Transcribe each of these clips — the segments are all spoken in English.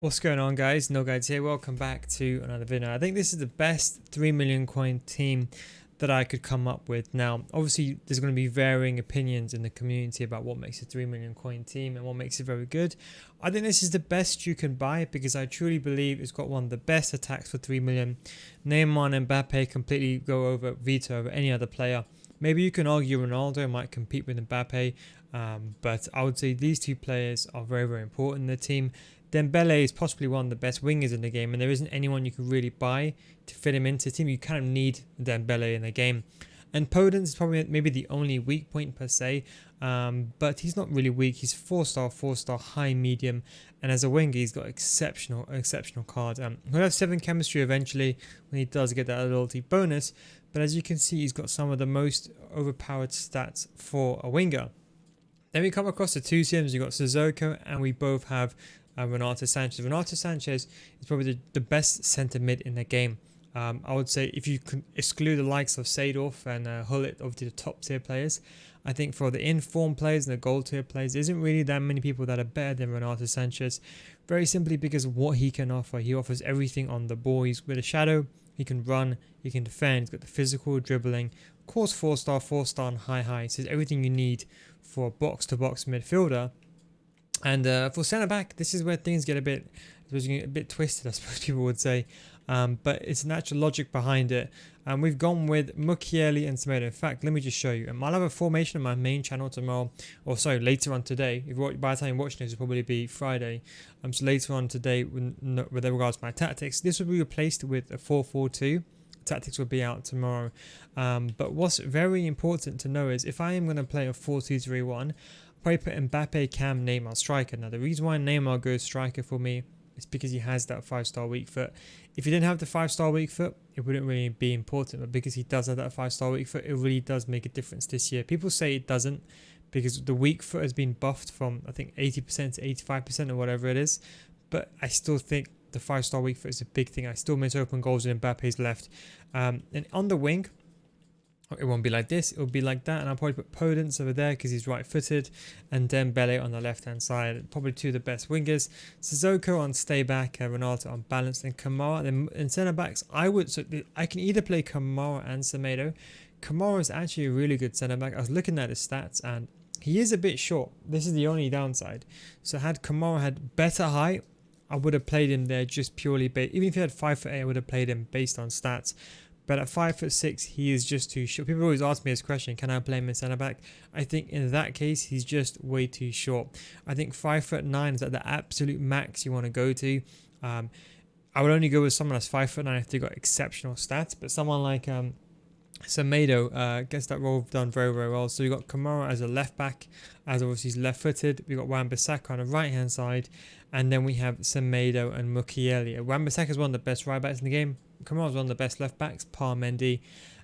What's going on, guys? Nealguides here. Welcome back to another video. I think this is the best 3 million coin team that I could come up with. Now, obviously, there's going to be varying opinions in the community about what makes a 3 million coin team and what makes it very good. I think this is the best you can buy because I truly believe it's got one of the best attacks for 3 million. Neymar and Mbappe completely veto over any other player. Maybe you can argue Ronaldo might compete with Mbappe, but I would say these two players are very, very important in the team. Dembele is possibly one of the best wingers in the game, and there isn't anyone you can really buy to fit him into the team. You kind of need Dembele in the game. And PODENCE is probably maybe the only weak point per se, but he's not really weak. He's 4-star, high, medium, and as a winger, he's got exceptional cards. He'll have 7 chemistry eventually when he does get that loyalty bonus, but as you can see, he's got some of the most overpowered stats for a winger. Then we come across the two Sims. You've got Sissoko, and we both have RENATO Sanchez. RENATO Sanchez is probably the best centre mid in the game. I would say if you can exclude the likes of Seedorf and Hullet, obviously the top tier players, I think for the informed players and the gold tier players, there isn't really that many people that are better than RENATO Sanchez. Very simply because of what he can offer. He offers everything on the ball. He's with a shadow, he can run, he can defend, he's got the physical, dribbling, of course 4-star and high. So everything you need for a box-to-box midfielder. And for centre back, this is where things get a bit twisted, I suppose people would say. But it's natural logic behind it. We've gone with Mukiele and SEMEDO. In fact, let me just show you. I'll have a formation on my main channel tomorrow, or sorry, later on today. By the time you're watching this, it'll probably be Friday. So later on today, with regards to my tactics, this will be replaced with a 4-4-2. Tactics will be out tomorrow. But what's very important to know is if I am going to play a 4-2-3-1, probably put Mbappe, Cam, Neymar, striker. Now the reason why Neymar goes striker for me is because he has that 5-star weak foot. If he didn't have the 5-star weak foot, it wouldn't really be important. But because he does have that 5-star weak foot, it really does make a difference this year. People say it doesn't because the weak foot has been buffed from I think 80% to 85% or whatever it is. But I still think the 5-star weak foot is a big thing. I still miss open goals in Mbappe's left. And on the wing, it won't be like this, it will be like that, and I'll probably put PODENCE over there because he's right-footed, and Dembele on the left-hand side. Probably two of the best wingers. Sissoko on stay back, RENATO on balance, and KAMARA. Then in centre-backs, I can either play KAMARA and SEMEDO. KAMARA is actually a really good centre-back. I was looking at his stats, and he is a bit short. This is the only downside. So had KAMARA had better height, I would have played him there just purely based. Even if he had 5'8", I would have played him based on stats. But at 5'6", he is just too short. People always ask me this question, can I play him in centre back? I think in that case, he's just way too short. I think 5'9" is at the absolute max you want to go to. I would only go with someone that's 5'9" if they got exceptional stats. But someone like SEMEDO gets that role done very, very well. So we got KAMARA as a left back, as obviously he's left-footed. We got Wan-Bissaka on the right-hand side, and then we have SEMEDO and Mukiele. Wan-Bissaka is one of the best right backs in the game. KAMARA is one of the best left backs, Mendy,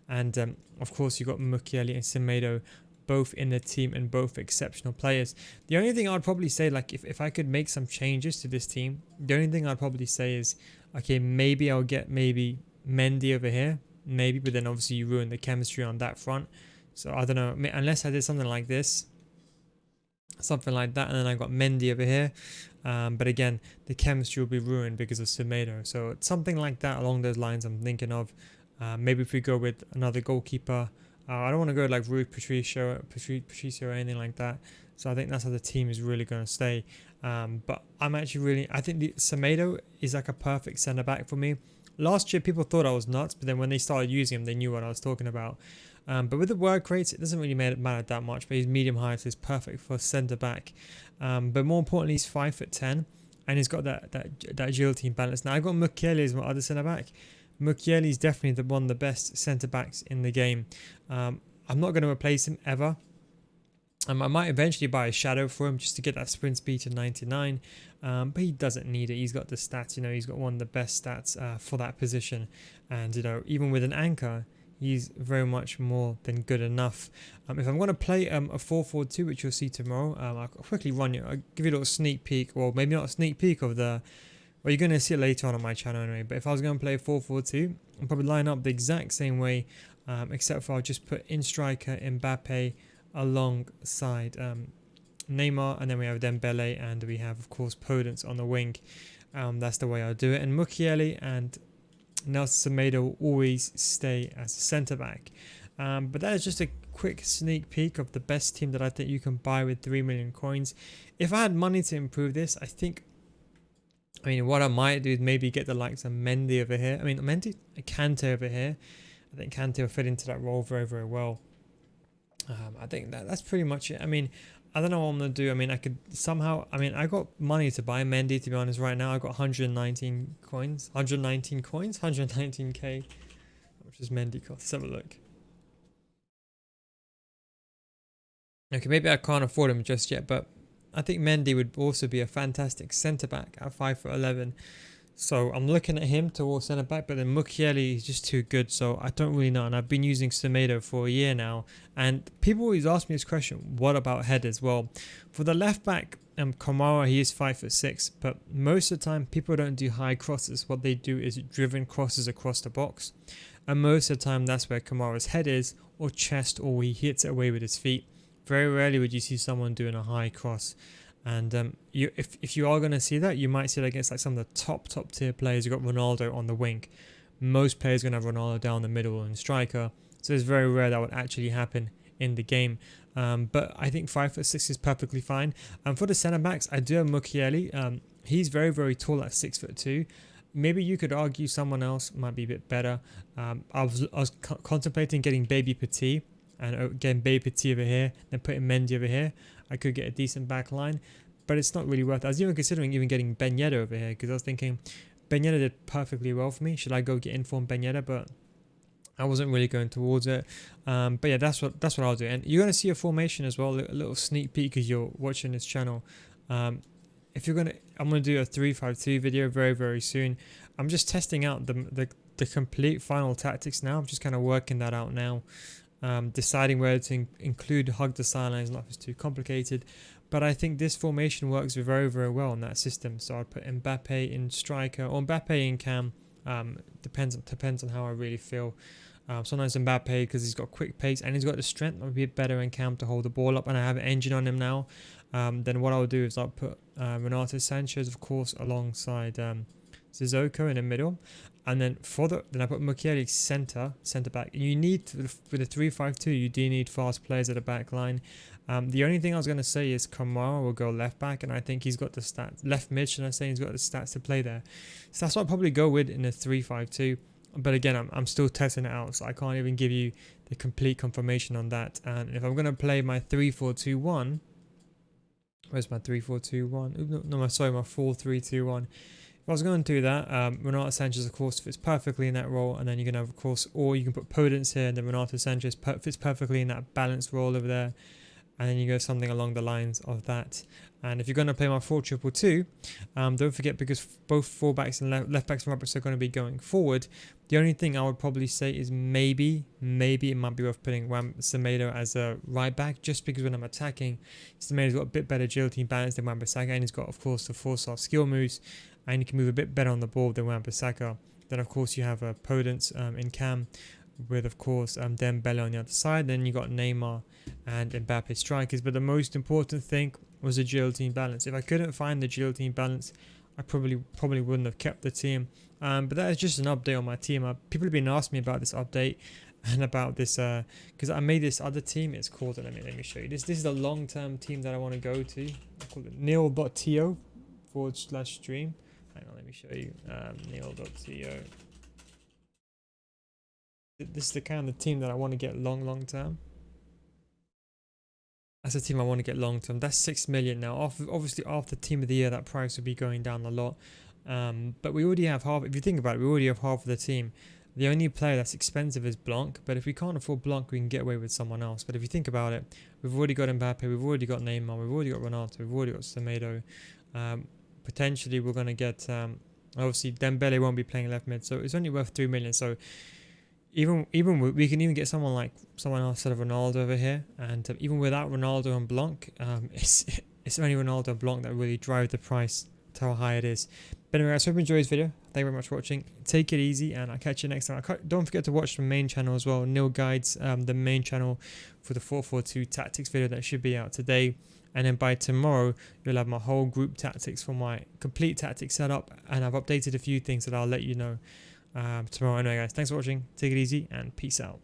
and of course you got Mukiele and SEMEDO both in the team and both exceptional players. The only thing I'd probably say, like if I could make some changes to this team, the only thing I'd probably say is, okay, maybe I'll get Mendy over here. Maybe, but then obviously you ruin the chemistry on that front. So I don't know, unless I did something like this, something like that, and then I got Mendy over here. But again, the chemistry will be ruined because of SEMEDO. So it's something like that along those lines I'm thinking of. Maybe if we go with another goalkeeper. I don't want to go like Rui Patricio or anything like that. So I think that's how the team is really going to stay. But I think the SEMEDO is like a perfect centre back for me. Last year, people thought I was nuts, but then when they started using him, they knew what I was talking about. But with the work rates, it doesn't really matter that much, but he's medium-height, so he's perfect for centre-back. But more importantly, he's 5'10", and he's got that agility and balance. Now, I've got Mukiele as my other centre-back. Mukiele is definitely one of the best centre-backs in the game. I'm not going to replace him ever. I might eventually buy a shadow for him just to get that sprint speed to 99, but he doesn't need it. He's got the stats, he's got one of the best stats for that position, and even with an anchor, he's very much more than good enough. If I'm going to play a 4-4-2, which you'll see tomorrow, I'll quickly run you. I'll give you a little sneak peek, or maybe not a sneak peek of the. Well, you're going to see it later on my channel anyway. But if I was going to play 4-4-2, I'll probably line up the exact same way, except for I'll just put in striker Mbappe alongside Neymar, and then we have Dembele, and we have of course PODENCE on the wing. That's the way I'll do it. And Mukiele and Nelson Semedo will always stay as a centre back. But that is just a quick sneak peek of the best team that I think you can buy with 3 million coins. If I had money to improve this, I mean, what I might do is maybe get the likes of Mendy over here. I mean, Kante over here. I think Kante will fit into that role very, very well. I think that's pretty much it. I mean, I don't know what I'm going to do. I mean, I could somehow... I mean, I got money to buy Mendy, to be honest, right now. I got 119 coins. 119 coins? 119k. How much does Mendy cost? Let's have a look. Okay, maybe I can't afford him just yet, but I think Mendy would also be a fantastic centre-back at 5'11". So I'm looking at him towards centre-back, but then Mukiele is just too good, so I don't really know. And I've been using SEMEDO for a year now. And people always ask me this question, what about headers? Well, for the left-back, KAMARA, he is 5'6", but most of the time, people don't do high crosses. What they do is driven crosses across the box. And most of the time, that's where KAMARA's head is, or chest, or he hits it away with his feet. Very rarely would you see someone doing a high cross. And if you are going to see that, you might see that against like some of the top tier players. You've got Ronaldo on the wing. Most players are going to have Ronaldo down the middle and striker. So it's very rare that would actually happen in the game. But I think 5'6" is perfectly fine. And for the centre backs, I do have Mukiele. He's very, very tall at 6'2". Maybe you could argue someone else might be a bit better. I was contemplating getting Baby Petit. And getting Baby Petit over here, then putting Mendy over here. I could get a decent back line, but it's not really worth it. I was even considering getting Ben Yedder over here, because I was thinking Ben Yedder did perfectly well for me. Should I go get informed Ben Yedder? But I wasn't really going towards it. But yeah, that's what I'll do. And you're going to see a formation as well, a little sneak peek because you're watching this channel. I'm going to do a 3-5-2 video very, very soon. I'm just testing out the complete final tactics now. I'm just kind of working that out now. Deciding whether to include hug the sidelines, not if it's too complicated, but I think this formation works very, very well in that system. So I'd put Mbappe in striker or Mbappe in cam. Depends on how I really feel. Sometimes Mbappe, because he's got quick pace and he's got the strength, would be better in cam to hold the ball up, and I have an engine on him now. Then what I'll do is I'll put Renato Sanchez, of course, alongside Sissoko in the middle. And then I put Mukiele centre back. You need, with a 3-5-2, you do need fast players at the back line. The only thing I was going to say is KAMARA will go left back, and I think he's got the stats, left mid, should I say, he's got the stats to play there. So that's what I'll probably go with in a 3-5-2. But again, I'm still testing it out, so I can't even give you the complete confirmation on that. And if I'm going to play my 3-4-2-1, where's my 3-4-2-1? No, sorry, my 4-3-2-1. If I was going to do that, Renato Sanchez, of course, fits perfectly in that role, and then you can have, of course, or you can put PODENCE here, and then Renato Sanchez fits perfectly in that balanced role over there, and then you go something along the lines of that. And if you're going to play my 4-2-2, don't forget, because both fullbacks and left backs and right backs are going to be going forward, the only thing I would probably say is maybe it might be worth putting Semedo as a right back, just because when I'm attacking, Semedo's got a bit better agility and balance than Wan-Bissaka, and he's got, of course, the 4-star skill moves, and he can move a bit better on the ball than Wan-Bissaka. Then, of course, you have PODENCE in cam, with, of course, Dembele on the other side. Then you got Neymar and Mbappe strikers. But the most important thing was agility and balance. If I couldn't find the agility and balance, I probably wouldn't have kept the team. But that is just an update on my team. People have been asking me about this update and about this, because I made this other team. It's called, let me show you. This is the long-term team that I want to go to. I call it Neal.to/stream. Hang on, let me show you. Neal.to. This is the kind of team that I want to get long term. That's a team I want to get long term. That's 6 million now. Obviously, after team of the year, that price will be going down a lot. But we already have half. If you think about it, we already have half of the team. The only player that's expensive is Blanc. But if we can't afford Blanc, we can get away with someone else. But if you think about it, we've already got Mbappe, we've already got Neymar, we've already got Renato, we've already got Semedo. Potentially, we're going to get. Obviously, Dembele won't be playing left mid, so it's only worth 3 million. So even we can even get someone else instead of Ronaldo over here, and even without Ronaldo and Blanc, it's only Ronaldo and Blanc that really drive the price to how high it is. But anyway, I hope you enjoyed this video. Thank you very much for watching. Take it easy, and I'll catch you next time. Don't forget to watch the main channel as well, Nealguides, the main channel for the 442 tactics video that should be out today. And then by tomorrow, you'll have my whole group tactics for my complete tactics setup. And I've updated a few things that I'll let you know tomorrow. Anyway, guys, thanks for watching. Take it easy and peace out.